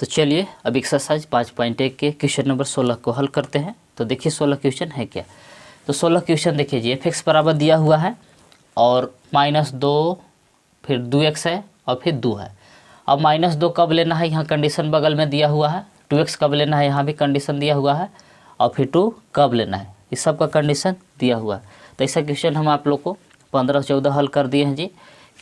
तो चलिए अब एक्सरसाइज 5.1 के क्वेश्चन नंबर 16 को हल करते हैं। तो देखिए 16 क्वेश्चन है क्या। तो 16 क्वेश्चन देखिए जी, एफ एक्स बराबर दिया हुआ है और -2 फिर 2x है और फिर 2 है। अब -2 कब लेना है, यहाँ कंडीशन बगल में दिया हुआ है। 2x कब लेना है, यहाँ भी कंडीशन दिया हुआ है। और फिर 2 कब लेना है, इस सब का कंडीशन दिया हुआ है। तो ऐसा क्वेश्चन हम आप लोग को 15-14 हल कर दिए हैं जी,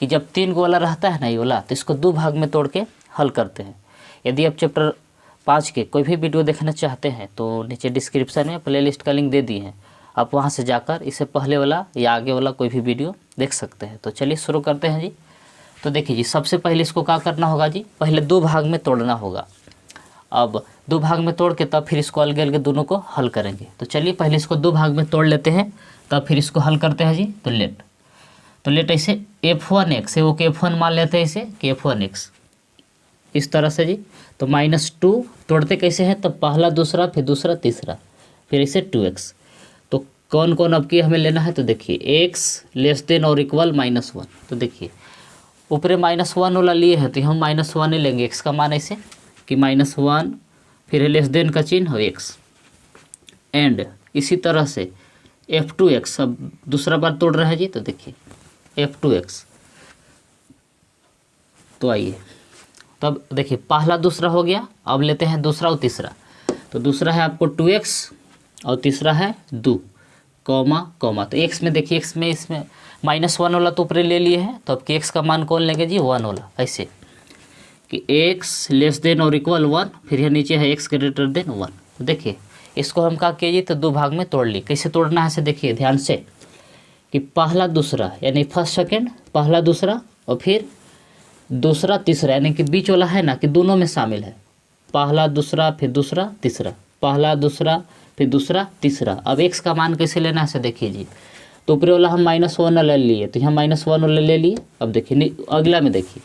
कि जब 3 वाला रहता है ना ये वाला, तो इसको 2 भाग में तोड़ के हल करते हैं। यदि आप चैप्टर 5 के कोई भी वीडियो देखना चाहते हैं तो नीचे डिस्क्रिप्शन में प्लेलिस्ट का लिंक दे दिए हैं, आप वहां से जाकर इसे पहले वाला या आगे वाला कोई भी वीडियो देख सकते हैं। तो चलिए शुरू करते हैं जी। तो देखिए जी, सबसे पहले इसको क्या करना होगा जी, पहले 2 भाग में तोड़ना होगा। अब 2 भाग में तोड़ के तब फिर इसको अलग अलग दोनों को हल करेंगे। तो चलिए पहले इसको 2 भाग में तोड़ लेते हैं, तब फिर इसको हल करते हैं जी। तो लेट ऐसे f1x है वो कि f1 मान लेते हैं इसे कि f1x इस तरह से जी। तो -2 तोड़ते कैसे हैं, तो पहला दूसरा फिर दूसरा तीसरा फिर इसे 2x। तो कौन कौन अब की हमें लेना है, तो देखिए x लेस देन और इक्वल -1। तो देखिए ऊपरे -1 वाला लिए है तो हम -1 ही लेंगे, x का मान ऐसे कि -1 फिर लेस देन का चिन्ह x एंड इसी तरह से f2x। अब दूसरा बार तोड़ रहा है जी, तो देखिए f2x। तो आइए तब देखिए पहला दूसरा हो गया, अब लेते हैं दूसरा और तीसरा। तो दूसरा है आपको 2x और तीसरा है 2 कॉमा कॉमा। तो x में देखिए x में इसमें -1 वाला तो ऊपर ले लिए हैं, तो अब x का मान कौन लेंगे जी, 1 वाला। ऐसे कि x लेस देन और इक्वल 1 फिर यह नीचे है x ग्रेटर देन 1। तो देखिए इसको हम क्या किए जी, तो 2 भाग में तोड़ ली। कैसे तोड़ना है से देखिए ध्यान से कि पहला दूसरा यानी फर्स्ट सेकेंड, पहला दूसरा और फिर दूसरा तीसरा, यानी कि बीच वाला है ना कि दोनों में शामिल है। पहला दूसरा फिर दूसरा तीसरा, पहला दूसरा फिर दूसरा तीसरा। अब x का मान कैसे लेना है से देखिए जी। तो ऊपरी वाला हम -1 ले लिए, तो यहाँ -1 वाला ले लिए। अब देखिए अगला में देखिए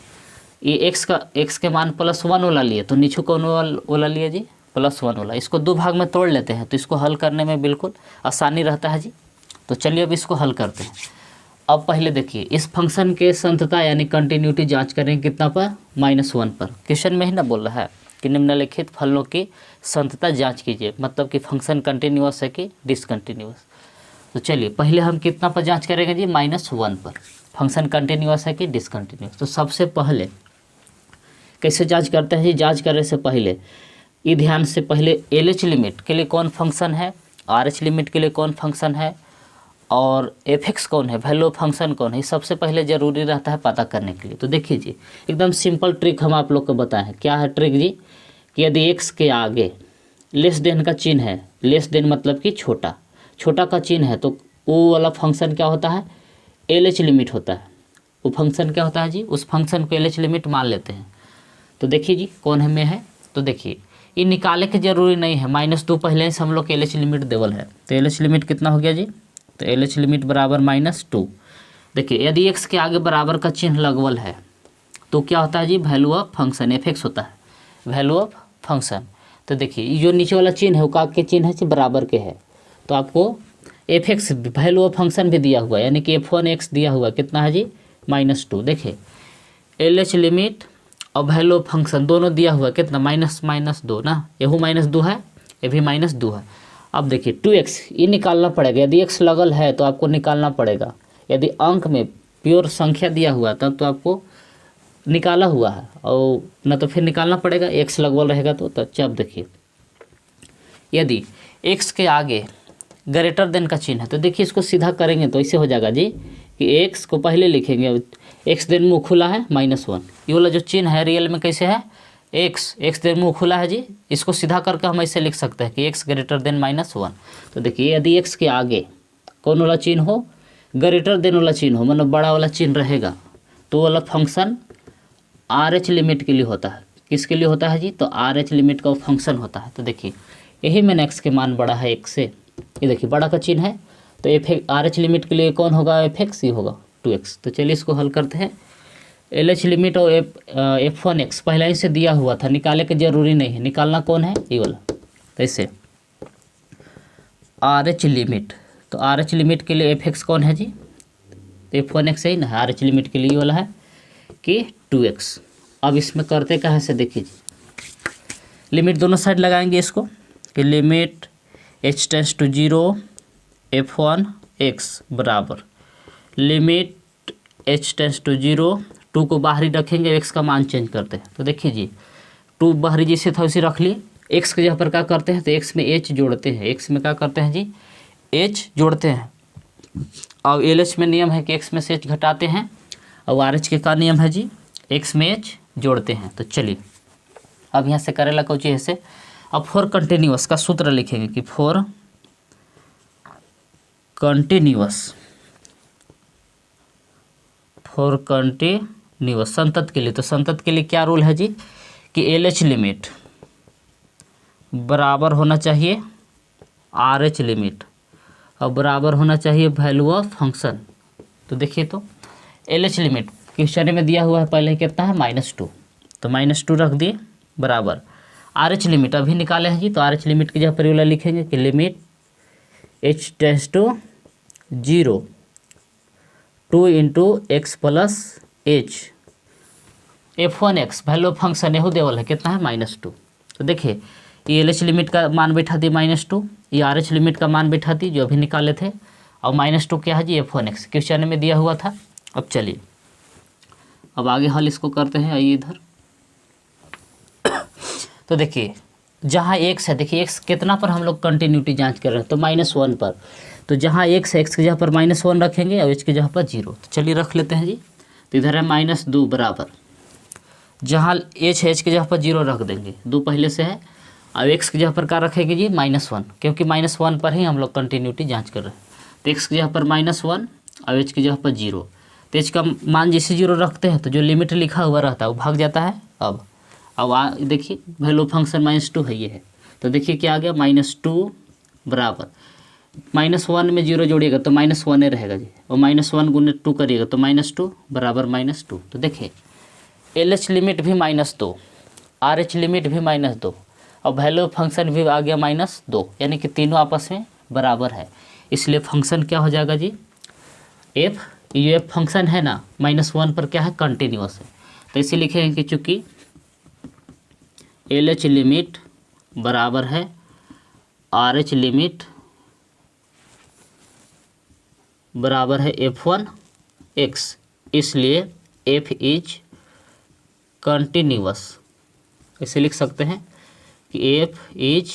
ये x के मान +1 वाला लिए, तो नीचे कौन वाला लिए जी, +1 वाला। इसको 2 भाग में तोड़ लेते हैं तो इसको हल करने में बिल्कुल आसानी रहता है जी। तो चलिए अब इसको हल करते हैं। अब पहले देखिए इस फंक्शन के संतता यानी कंटिन्यूटी जांच करें कितना पर, -1 पर। क्वेश्चन में ही ना बोल रहा है कि निम्नलिखित फलों की संतता जांच कीजिए, मतलब कि फंक्शन कंटिन्यूअस है कि डिसकंटिन्यूअस। तो चलिए पहले हम कितना पर जांच करेंगे जी, -1 पर। फंक्शन कंटिन्यूअस है कि डिसकंटिन्यूअस। तो सबसे पहले कैसे जांच करते हैं जी, जांच करने से पहले ये ध्यान से पहले LH लिमिट के लिए कौन फंक्शन है, RH लिमिट के लिए कौन फंक्शन है और f(x) कौन है, वैल्यू ऑफ फंक्शन कौन है, सबसे पहले ज़रूरी रहता है पता करने के लिए। तो देखिए जी एकदम सिंपल ट्रिक हम आप लोग को बताएं हैं। क्या है ट्रिक जी, कि यदि x के आगे लेस देन का चिन्ह है, लेस देन मतलब कि छोटा का चिन्ह है, तो वो वाला फंक्शन क्या होता है, LH लिमिट होता है। वो फंक्शन क्या होता है जी, उस फंक्शन को LH लिमिट मान लेते हैं। तो देखिए जी कौन हमें है, तो देखिए ये निकाले के जरूरी नहीं है, -2 पहले से हम लोग LH लिमिट देवल है। तो LH लिमिट कितना हो गया जी, तो LH लिमिट बराबर -2। देखिए यदि x के आगे बराबर का चिन्ह लगवल है तो क्या होता है जी, वैल्यू ऑफ फंक्शन f(x) होता है, वैल्यू ऑफ फंक्शन। तो देखिए जो नीचे वाला चिन्ह है वो काग के चिन्ह है, बराबर के है, तो आपको f(x) वैल्यू ऑफ फंक्शन भी दिया हुआ है, यानी कि f1x दिया हुआ कितना है जी, -2। देखिए LH लिमिट और वैल्यू ऑफ फंक्शन दोनों दिया हुआ कितना, -2 ना, यहू -2 है, ये भी -2 है। अब देखिए 2x ये निकालना पड़ेगा, यदि x लगल है तो आपको निकालना पड़ेगा। यदि अंक में प्योर संख्या दिया हुआ तब तो आपको निकाला हुआ है, और न तो फिर निकालना पड़ेगा, x लगवल रहेगा तो। अब देखिए यदि x के आगे ग्रेटर देन का चिन्ह है, तो देखिए इसको सीधा करेंगे तो ऐसे हो जाएगा जी कि x को पहले लिखेंगे, x देन मुँह खुला है -1, ये वाला जो चिन्ह है रियल में कैसे है, x देन मुँह खुला है जी। इसको सीधा करके हम ऐसे लिख सकते हैं कि x ग्रेटर देन -1। तो देखिए यदि x के आगे कौन वाला चिन्ह हो, ग्रेटर देन वाला चिन्ह हो, मतलब बड़ा वाला चिन्ह रहेगा, तो वाला फंक्शन RH लिमिट के लिए होता है। किसके लिए होता है जी, तो RH लिमिट का फंक्शन होता है। तो देखिए यही मैंने x के मान बड़ा है 1 से, ये देखिए बड़ा का चिन्ह है, तो RH लिमिट के लिए कौन होगा, f(x) ही होगा 2x। तो चलिए इसको हल करते हैं। LH लिमिट और f1x पहले ही से दिया हुआ था, निकाले के जरूरी नहीं है, निकालना कौन है, ये वाला। तो ऐसे RH लिमिट, तो RH लिमिट के लिए f(x) कौन है जी, तो f1x है ही ना, RH लिमिट के लिए वाला है कि 2x। अब इसमें करते कहाँ से देखिए जी, लिमिट दोनों साइड लगाएंगे इसको कि limit h tends to 0 f1 x बराबर लिमिट h टेंस टू 0, 2 को बाहरी रखेंगे, x का मान चेंज करते हैं। तो देखिए जी 2 बाहरी जैसे था उसे रख लिए, x के जगह पर क्या करते हैं तो x में h जोड़ते हैं, x में क्या करते हैं जी h जोड़ते हैं। और LH में नियम है कि x में से h घटाते हैं, और RH के का नियम है जी x में h जोड़ते हैं। तो चलिए अब यहाँ से करेला कोई चीज़ से। अब फॉर कंटिन्यूअस का सूत्र लिखेंगे कि फॉर कंटिन्यूअस संतत के लिए, तो संतत के लिए क्या रूल है जी कि LH लिमिट बराबर होना चाहिए RH लिमिट और बराबर होना चाहिए वैल्यू ऑफ फंक्शन। तो देखिए तो LH लिमिट क्वेश्चन में दिया हुआ है पहले कितना है -2, तो -2 रख दिए बराबर RH लिमिट अभी निकाले हैं जी, तो RH लिमिट की जगह पर वाला लिखेंगे कि limit h tends to 0 2 into X plus H f1x value of function यहू देवल है कितना है -2। तो देखिए ये LH लिमिट का मान बैठा दी -2, ये RH लिमिट का मान बैठा दी जो अभी निकाले थे, और -2 क्या है जी f1x क्वेश्चन में दिया हुआ था। अब चलिए अब आगे हल इसको करते हैं, आइए इधर। तो देखिए जहाँ x है, देखिए x कितना पर हम लोग कंटिन्यूटी जांच कर रहे हैं तो -1 पर, तो जहाँ x है x की जगह पर -1 रखेंगे और h की जगह पर 0। तो चलिए रख लेते हैं जी, तो इधर है -2 बराबर जहाँ h है h की जगह पर 0 रख देंगे, 2 पहले से है, और x की जगह पर क्या रखेंगे जी -1, क्योंकि -1 पर ही हम लोग कंटिन्यूटी जाँच कर रहे हैं। तो x की जगह पर -1 और h की जगह पर 0, तो h का मान जैसे 0 रखते हैं तो जो लिमिट लिखा हुआ रहता है वो भाग जाता है। अब देखिए वैल्यू फंक्शन -2 है ये है, तो देखिए क्या आ गया -2 बराबर -1 में 0 जोड़िएगा तो -1 रहेगा जी, और -1 गुने 2 करिएगा तो -2 बराबर -2। तो देखिए LH लिमिट भी -2, RH लिमिट भी -2 और वैल्यू फंक्शन भी आ गया -2, यानी कि तीनों आपस में बराबर है। इसलिए फंक्शन क्या हो जाएगा जी f, ये f फंक्शन है ना -1 पर क्या है कंटिन्यूअस है। तो इसे लिखेंगे कि चूँकि LH लिमिट बराबर है RH लिमिट बराबर है f1x, इसलिए f इज कंटिन्यूअस। इसे लिख सकते हैं कि f is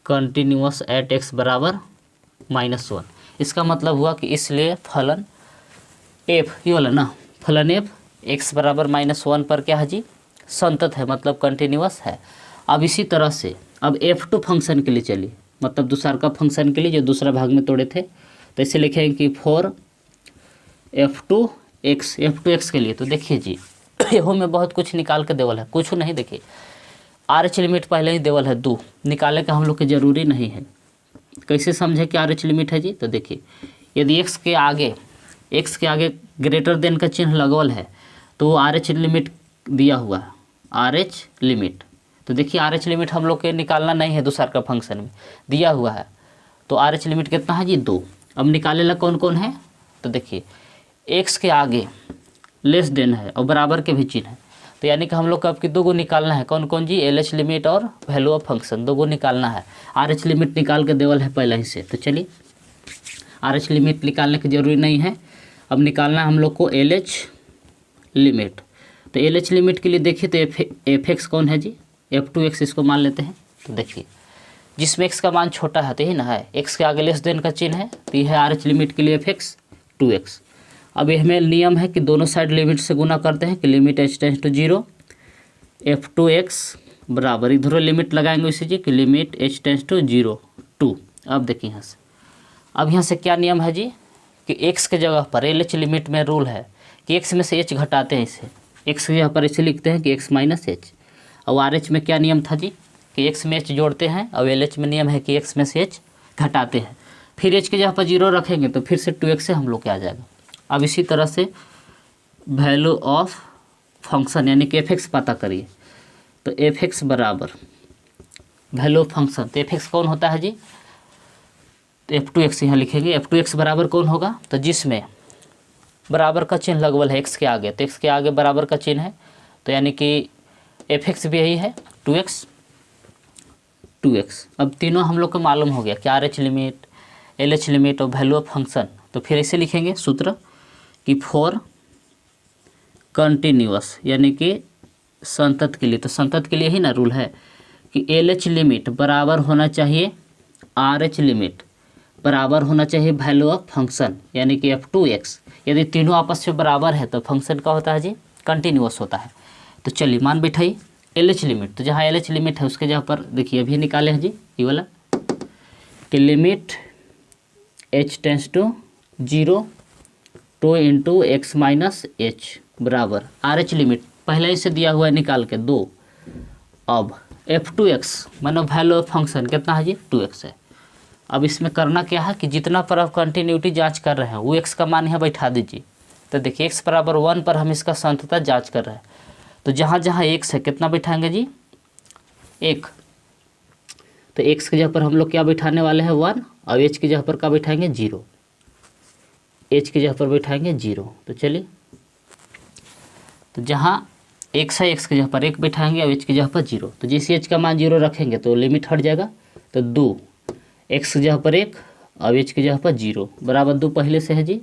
continuous at x बराबर -1। इसका मतलब हुआ कि इसलिए फलन f, ये वाला ना फलन f x बराबर -1 पर क्या है जी संतत है, मतलब कंटिन्यूअस है। अब इसी तरह से अब f2 फंक्शन के लिए चलिए, मतलब दूसरा का फंक्शन के लिए जो दूसरा भाग में तोड़े थे, तो इसे लिखेंगे कि फॉर f2x के लिए। तो देखिए जी यहो में बहुत कुछ निकाल के देवल है, कुछ नहीं, देखिए RH लिमिट पहले ही देवल है 2, निकाले का हम लोग के जरूरी नहीं है। कैसे समझे कि RH लिमिट है जी, तो देखिए यदि x के आगे ग्रेटर देन का चिन्ह लगवल है तो RH लिमिट दिया हुआ है, RH लिमिट। तो देखिए RH लिमिट हम लोग के निकालना नहीं है, दूसरा का फंक्शन में दिया हुआ है, तो RH लिमिट कितना है जी 2। अब निकाले ला कौन कौन है, तो देखिए x के आगे लेस देन है और बराबर के भी चिन्ह है, तो यानी कि हम लोग को अब की 2 गो निकालना है, कौन कौन जी LH लिमिट और वैल्यू ऑफ फंक्शन 2 गो निकालना है। RH लिमिट निकाल के देवल है पहले ही से, तो चलिए RH लिमिट निकालने की जरूरी नहीं है, अब निकालना है हम लोग को LH लिमिट। तो LH लिमिट के लिए देखिए तो f(x) कौन है जी f2x, इसको मान लेते हैं। तो देखिए जिसमें x का मान छोटा है तो ही ना है, x के आगे लेस देन का चिन्ह है, तो यह है RH लिमिट के लिए f(x) 2x। अब ये हमें नियम है कि दोनों साइड लिमिट से गुना करते हैं कि limit h tends to 0 f2x बराबर इधर लिमिट लगाएंगे इसी जी कि लिमिट h टेंस टू 0 2। अब देखिए यहाँ से क्या नियम है जी कि x के जगह पर LH लिमिट में रूल है कि x में से h घटाते हैं, इसे x की जगह पर इसे लिखते हैं कि x - h। और RH में क्या नियम था जी कि x में h जोड़ते हैं, और LH में नियम है कि x में से h घटाते हैं। फिर h की जगह पर 0 रखेंगे तो फिर से 2x से हम लोग के आ जाएगा। अब इसी तरह से वैल्यू ऑफ फंक्शन यानी कि f(x) पता करिए, तो f(x) बराबर वैल्यू ऑफ फंक्शन, तो f(x) कौन होता है जी, तो f2x यहाँ लिखेंगे। f2x बराबर कौन होगा, तो जिसमें बराबर का चिन्ह लगवल है एक्स के आगे, तो एक्स के आगे बराबर का चिन्ह है, तो यानी कि एफ एक्स भी यही है 2x। अब तीनों हम लोग को मालूम हो गया कि are H limit, L H limit और वैल्यू ऑफ फंक्शन। तो फिर इसे लिखेंगे सूत्र कि फॉर कंटिन्यूअस यानी कि संतत के लिए, तो संतत के लिए ही ना रूल है कि एल एच लिमिट बराबर होना चाहिए आर एच लिमिट बराबर होना चाहिए वैल्यू ऑफ फंक्शन यानी कि f2x। यदि तीनों आपस में बराबर है तो फंक्शन का होता है जी कंटिन्यूअस होता है। तो चलिए मान बैठाइए एल एच लिमिट, तो जहाँ एल एच लिमिट है उसके जगह पर देखिए अभी निकाले हैं जी ये वाला कि limit h tends to 0 2 into x minus h बराबर आर एच लिमिट पहले ही से दिया हुआ है निकाल के 2। अब f2x मानो वैल्यू ऑफ फंक्शन कितना है जी 2x है। अब इसमें करना क्या है कि जितना पर आप कंटिन्यूटी जांच कर रहे हैं वो x का मान यहाँ बैठा दीजिए। तो देखिए x बराबर 1 पर हम इसका संततता जांच कर रहे हैं, तो जहाँ जहाँ x है कितना बैठाएंगे जी 1। तो x की जगह पर हम लोग क्या बैठाने वाले हैं 1, और h की जगह पर क्या बैठाएंगे 0, h की जगह पर बैठाएंगे 0। तो चलिए तो जहाँ x है x की जगह पर 1 बैठाएंगे और h की जगह पर 0, तो जैसे h का मान 0 रखेंगे तो लिमिट हट जाएगा। तो 2 x की जगह पर 1 और h की जगह पर 0 बराबर 2 पहले से है जी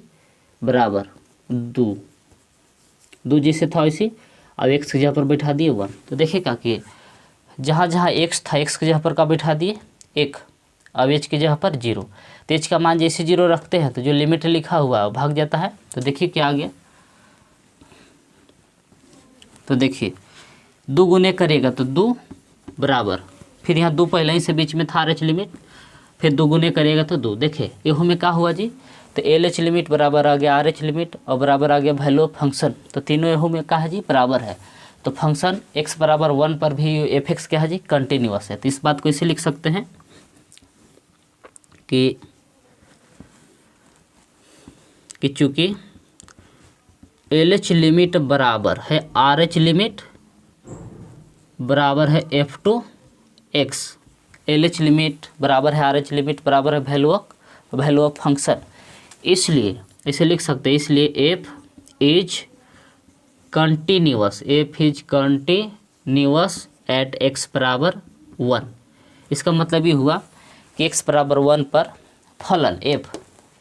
बराबर 2 जैसे था वैसे, अब x की जगह पर बैठा दिए 1। तो देखिए क्या कि जहाँ जहाँ x था x की जगह पर का बैठा दिए 1, अब h की जगह पर 0। तो h का मान जैसे 0 रखते हैं तो जो लिमिट लिखा हुआ है भाग जाता है। तो देखिए क्या आ गया, तो देखिए 2 गुने करेगा तो 2 बराबर, फिर यहाँ 2 पहले ही से बीच में था आर एच लिमिट, फिर 2 गुने करेगा तो 2। देखिए एहो में क्या हुआ जी, तो एल एच लिमिट बराबर आ गया आर एच लिमिट और बराबर आ गया वैल्यू ऑफ फंक्शन। तो तीनों एहो में क्या है जी बराबर है। तो फंक्शन x बराबर 1 पर भी एफ एक्स क्या है जी कंटिन्यूअस है। तो इस बात को इसे लिख सकते हैं कि चूँकि एल एच लिमिट बराबर है आर एच लिमिट बराबर है f2x, एल एच लिमिट बराबर है आर एच लिमिट बराबर है वैल्यू ऑफ फंक्शन, इसलिए इसे लिख सकते हैं, इसलिए f is continuous at x बराबर 1। इसका मतलब ये हुआ कि x बराबर 1 पर फलन f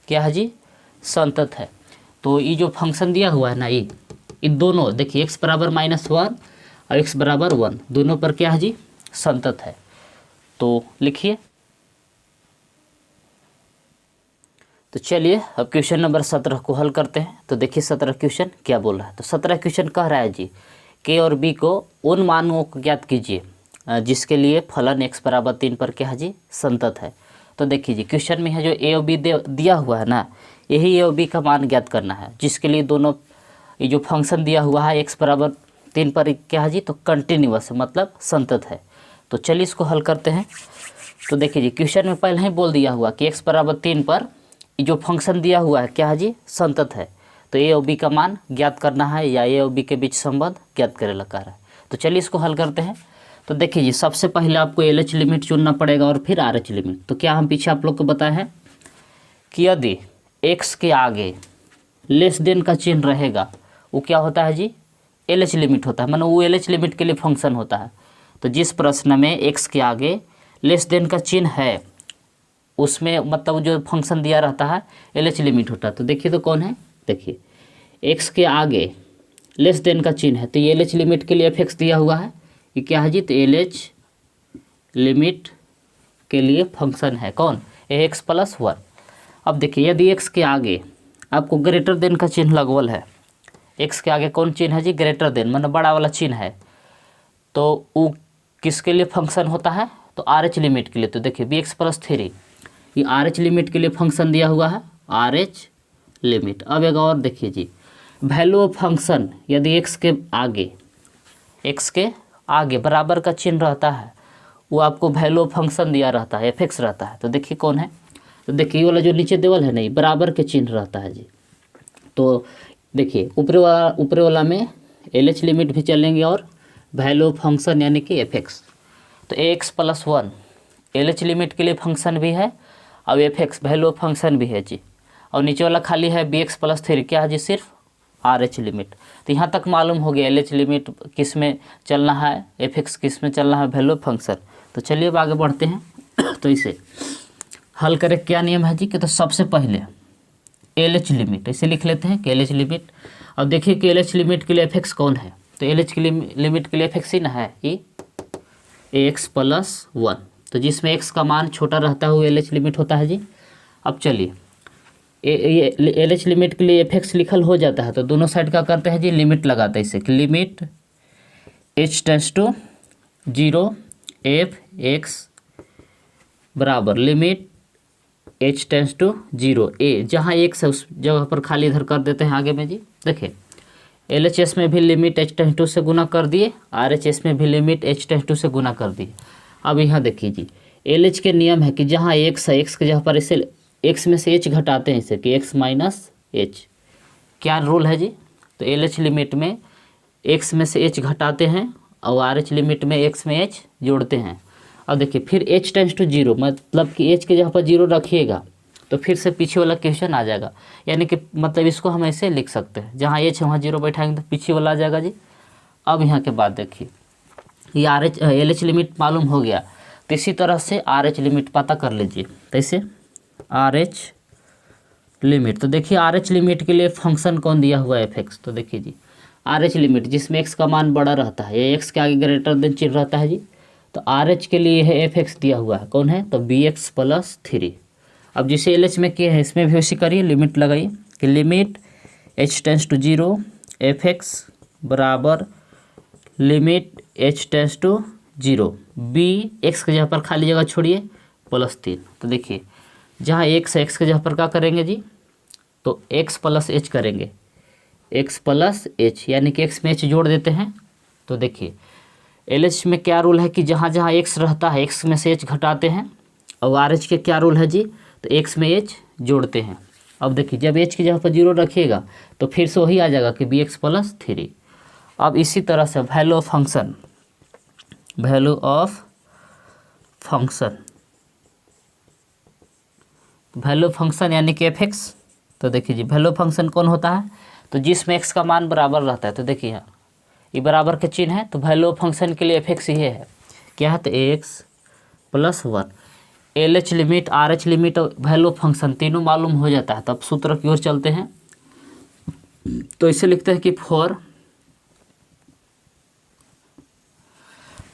क्या है जी संतत है। तो ये जो फंक्शन दिया हुआ है ना ये दोनों देखिए x बराबर -1 और x बराबर 1 दोनों पर क्या है जी संतत है। तो लिखिए, तो चलिए अब क्वेश्चन नंबर 17 को हल करते हैं। तो देखिए 17 क्वेश्चन क्या बोल रहा है। तो 17 क्वेश्चन कह रहा है जी k और b को उन मानों को ज्ञात कीजिए जिसके लिए फलन x बराबर 3 पर क्या है जी संतत है। तो देखिए जी क्वेश्चन में है जो a और b दिया हुआ है ना, यही a और b का मान ज्ञात करना है, जिसके लिए दोनों ये जो फंक्शन दिया हुआ है x बराबर 3 पर क्या है जी तो कंटिन्यूअस है मतलब संतत है। तो चलिए इसको हल करते हैं। तो देखिए जी क्वेश्चन में पहले ही बोल दिया हुआ कि x बराबर 3 पर जो फंक्शन दिया हुआ है क्या है जी संतत है। तो a और b का मान ज्ञात करना है या a और b के बीच संबंध ज्ञात करे लगा रहा है। तो चलिए इसको हल करते हैं। तो देखिए जी सबसे पहले आपको एल एच लिमिट चुनना पड़ेगा और फिर आर एच लिमिट। तो क्या हम पीछे आप लोग को बताए हैं कि यदि x के आगे लेस देन का चिन्ह रहेगा वो क्या होता है जी एल एच लिमिट होता है, मानो वो एल एच लिमिट के लिए फंक्शन होता है। तो जिस प्रश्न में x के आगे लेस देन का चिन्ह है उसमें मतलब जो फंक्शन दिया रहता है एल एच लिमिट होता है। तो देखिए तो कौन है, देखिए x के आगे लेस देन का चिन्ह है तो ये एल एच लिमिट के लिए एफ एक्स दिया हुआ है, ये क्या है जी तो एल एच लिमिट के लिए फंक्शन है कौन ax प्लस 1। अब देखिए यदि x के आगे आपको ग्रेटर देन का चिन्ह लगवल है, x के आगे कौन चिन्ह है जी ग्रेटर देन मतलब बड़ा वाला चिन्ह है, तो वो किसके लिए फंक्शन होता है तो आर एच लिमिट के लिए। तो देखिए bx प्लस 3 ये आर एच लिमिट के लिए फंक्शन दिया हुआ है आर एच लिमिट। अब एक और देखिए जी वैल्यू ऑफ फंक्शन यदि x के आगे बराबर का चिन्ह रहता है वो आपको वैल्यू ऑफ फंक्शन दिया रहता है एफ एक्स रहता है। तो देखिए कौन है, तो देखिए ये वाला जो नीचे देवल है नहीं बराबर के चिन्ह रहता है जी। तो देखिए ऊपर वाला में एल एच लिमिट भी चलेंगे और वैल्यू ऑफ फंक्शन यानी कि एफ एक्स। तो ax plus 1 L H limit के लिए फंक्शन भी है और F x value of function भी है जी। और नीचे वाला खाली है बी एक्स प्लस 3, क्या है जी, सिर्फ आर एच लिमिट। तो यहाँ तक मालूम हो गया एल एच लिमिट किस में चलना है, एफ एक्स किस में चलना है, वैल्यू फंक्शन। तो चलिए अब आगे बढ़ते हैं। तो इसे हल करें, क्या नियम है जी कि तो सबसे पहले एल एच लिमिट ऐसे लिख लेते हैं कि एल एच लिमिट। अब देखिए कि एल एच लिमिट के लिए एफ एक्स कौन है, तो एल एच की लिमिट के लिए एफ एक्स ही ना है, ई एक्स प्लस 1। तो जिसमें एक्स का मान छोटा रहता है वो एल एच लिमिट होता है जी। अब चलिए एल एच लिमिट के लिए एफ एक्स लिखल हो जाता है, तो दोनों साइड का करते हैं जी, लिमिट लगाते हैं इसे कि limit H tends to 0 F x बराबर limit H tends to 0 a, जहाँ एक्स है उस जगह पर खाली इधर कर देते हैं आगे में जी। देखिए एल एच एस में भी लिमिट एच टेंस टू से गुना कर दिए, आर एच एस में भी लिमिट एच टेंस टू से गुना कर दिए। अब यहाँ देखिए जी एल एच के नियम है कि जहाँ एक्स है एक्स के जगह पर इसे एक्स में से एच घटाते हैं इसे कि एक्स माइनस एच, क्या रूल है जी। तो एल एच लिमिट में एक्स में से एच घटाते हैं और आर एच लिमिट में एक्स में एच जोड़ते हैं। अब देखिए फिर एच टेंस टू 0, मतलब कि एच के जगह पर 0 रखिएगा तो फिर से पीछे वाला क्वेश्चन आ जाएगा, यानी कि मतलब इसको हम ऐसे लिख सकते हैं, जहाँ एच है वहाँ 0 बैठाएंगे तो पीछे वाला आ जाएगा जी। अब यहाँ के बाद देखिए ये R H L H limit मालूम हो गया, तो इसी तरह से आर एच लिमिट पता कर लीजिए। कैसे आर एच लिमिट, तो देखिए आर एच लिमिट के लिए फंक्शन कौन दिया हुआ है, एफ एक्स। तो देखिए जी आर एच लिमिट जिसमें एक्स का मान बड़ा रहता है, ये एक्स के आगे ग्रेटर देन चिन्ह रहता है जी, तो आर एच के लिए है एफ एक्स दिया हुआ है, कौन है, तो बी एक्स प्लस 3। अब जिसे एल एच में किए हैं इसमें भी वैसे करिए, लिमिट लगाइए कि limit H tends to 0 F x बराबर limit H tends to 0 B X के जगह पर खाली जगह छोड़िए प्लस 3। तो देखिए जहाँ एक्स है एक्स के जगह पर क्या करेंगे जी, तो एक्स प्लस एच करेंगे, एक्स प्लस एच यानी कि एक्स में एच जोड़ देते हैं। तो देखिए एल एच में क्या रूल है कि जहाँ जहाँ एक्स रहता है एक्स में से एच घटाते हैं, और आर एच के क्या रूल है जी, तो एक्स में एच जोड़ते हैं। अब देखिए जब एच की जगह पर 0 रखिएगा तो फिर से वही आ जाएगा कि बी एक्स प्लस 3। अब इसी तरह से value of function, value of function, value function यानी कि एफ एक्स। तो देखिए जी वैल्यू फंक्शन कौन होता है, तो जिसमें एक्स का मान बराबर रहता है। तो देखिए यहाँ ये बराबर के चिन्ह है, तो वैल्यू फंक्शन के लिए एफ एक्स ये है, क्या है, तो x plus 1। L H limit are H limit और वैल्यू फंक्शन तीनों मालूम हो जाता है, तब सूत्र की ओर चलते हैं। तो इसे लिखते हैं कि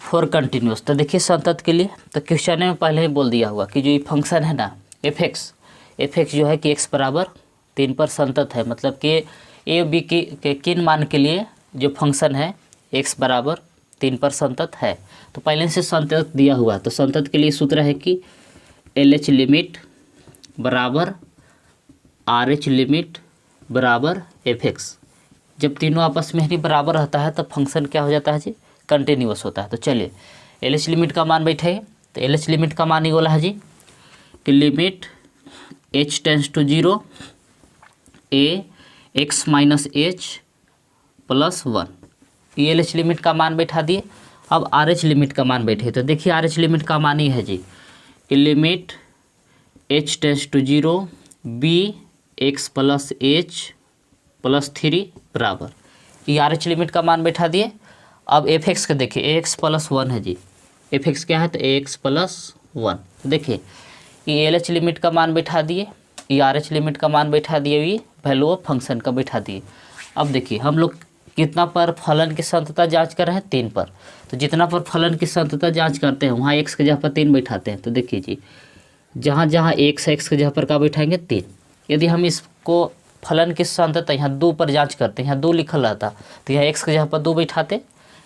फॉर कंटिन्यूस। तो देखिए संतत के लिए, तो क्वेश्चन में पहले ही बोल दिया हुआ कि जो ये फंक्शन है ना एफ एक्स जो है कि एक्स बराबर 3 पर संतत है, मतलब कि ए बी के किन मान के लिए जो फंक्शन है एक्स बराबर 3 पर संतत है। तो पहले से संतत दिया हुआ है, तो संतत के लिए सूत्र है कि एल एच लिमिट बराबर आर एच लिमिट बराबर एफ एक्स। जब तीनों आपस में ही बराबर रहता है तब फंक्शन क्या हो जाता है जी, कंटिन्यूअस होता है। तो चलिए एल एच लिमिट का मान बैठाइए, तो एल एच लिमिट का मान ही बोला है जी कि limit H tends to 0 a x minus h plus 1, ये एल एच लिमिट का मान बैठा दिए। अब आर एच लिमिट का मान बैठे, तो देखिए आर एच लिमिट का मान ही है जी कि limit H tends to 0 B x plus h plus 3 बराबर, ये आर एच लिमिट का मान बैठा दिए। अब एफ एक्स का देखिए ए एक्स प्लस 1 है जी, एफ एक्स क्या है, तो ए एक्स प्लस 1। तो देखिए ये एल एच लिमिट का मान बैठा दिए, ये आर एच लिमिट का मान बैठा दिए, ये वैल्यू ऑफ फंक्शन का बैठा दिए। अब देखिए हम लोग कितना पर फलन की संतता जांच कर रहे हैं, 3 पर। तो जितना पर फलन की संतता जांच करते हैं वहाँ एक्स के जगह पर 3 बैठाते हैं। तो देखिए जी जहाँ जहाँ एक्स है एक्स के जगह पर क्या बैठाएंगे, 3। यदि हम इसको फलन की संतता यहाँ 2 पर जांच करते हैं, यहाँ 2 लिखल रहता तो यहाँ एक्स के जगह पर 2 बैठाते,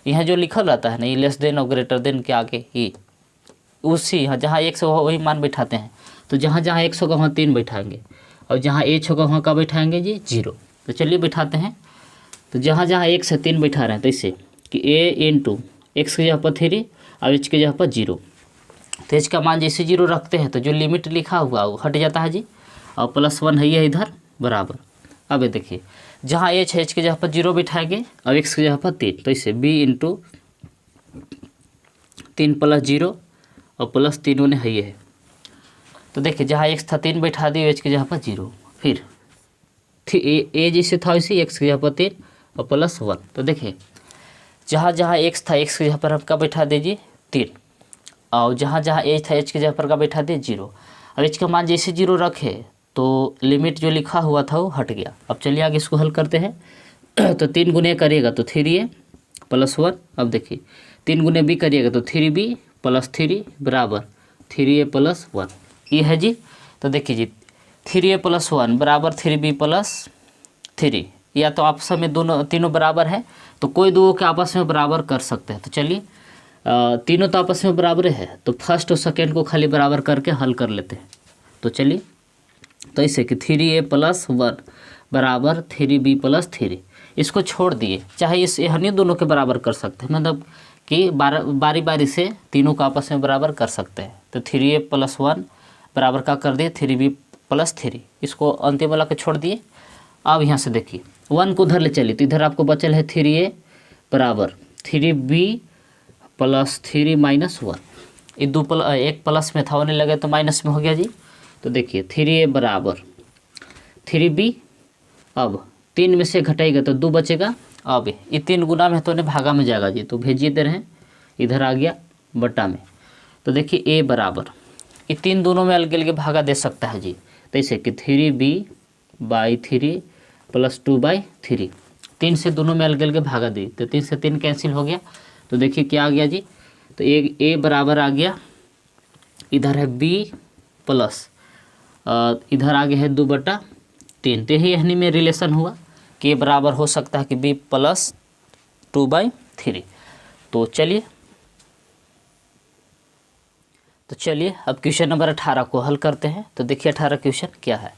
यहाँ जो लिखल रहता है ना ये लेस देन और ग्रेटर देन के आगे ही उसी यहाँ जहाँ एक्स होगा वही मान बैठाते हैं। तो जहाँ जहाँ एक्स होगा वहाँ 3 बैठाएंगे, और जहाँ एच होगा वहाँ का बैठाएंगे जी 0। तो चलिए बैठाते हैं, तो जहाँ जहाँ एक्स है 3 बैठा रहे हैं, तो इसे कि ए इंटू एक्स के जगह पर 3 और एच के जगह पर 0। तो एच का मान जैसे 0 रखते हैं तो जो लिमिट लिखा हुआ वो हट जाता है जी, और प्लस 1 है ये इधर बराबर। अब ये देखिए जहाँ एच है एच के जगह पर 0 बैठाएंगे और एक्स के जगह पर 3, तो इसे बी इंटू 3 प्लस 0 और प्लस 3 है ये है। तो देखिए जहाँ एक्स था 3 बैठा दिए, एच की जगह पर 0, फिर ए जैसे था वैसे एक्स की जगह पर 3 और +1। तो देखिए जहाँ जहाँ एक्स था एक्स की जगह पर आपका बैठा दीजिए 3, और जहाँ जहाँ एच था एच की जगह पर का बैठा दिए 0। अब एच का मान जैसे 0 रखे तो लिमिट जो लिखा हुआ था वो हट गया। अब चलिए आगे इसको हल करते हैं। तो 3 गुने करिएगा तो 3a + 1। अब देखिए 3 गुने b करिएगा तो 3b + 3 बराबर 3a + 1, ये है जी। तो देखिए जी 3a + 1 बराबर 3b + 3, या तो आपस में दोनों तीनों बराबर है तो कोई दो के आपस में बराबर कर सकते हैं। तो चलिए तीनों तो आपस में बराबर है तो फर्स्ट और सेकेंड को खाली बराबर करके हल कर लेते हैं। तो चलिए तो ऐसे कि 3a + 1 बराबर 3b + 3, इसको छोड़ दिए, चाहे इस हनी दोनों के बराबर कर सकते हैं, मतलब कि बारी बारी से तीनों को आपस में बराबर कर सकते हैं। तो 3a + 1 बराबर का कर दिए 3b + 3, इसको अंतिम वाला को छोड़ दिए। अब यहाँ से देखिए 1 को उधर ले चलिए तो इधर आपको बचल है 3a बराबर 3b + 3 - 1, ये एक प्लस में था होने लगे तो माइनस में हो गया जी। तो देखिए 3a बराबर 3b, अब 3 में से घटाएगा तो 2 बचेगा। अब ये 3 गुना में तो उन्हें भागा में जाएगा जी, तो भेजिए दे रहे हैं, इधर आ गया बट्टा में। तो देखिए a बराबर ये 3 दोनों में अलग अलग भागा दे सकता है जी। तो ऐसे कि 3b/3 + 2/3, 3 से दोनों में अलग अलग भागा दी तो 3 से 3 कैंसिल हो गया। तो देखिए क्या आ गया जी, तो a बराबर आ गया, इधर है b प्लस इधर आगे है 2/3। तो यही हनी में रिलेशन हुआ कि a बराबर हो सकता है कि b + 2/3। तो चलिए अब क्वेश्चन नंबर 18 को हल करते हैं। तो देखिए 18 क्वेश्चन क्या है।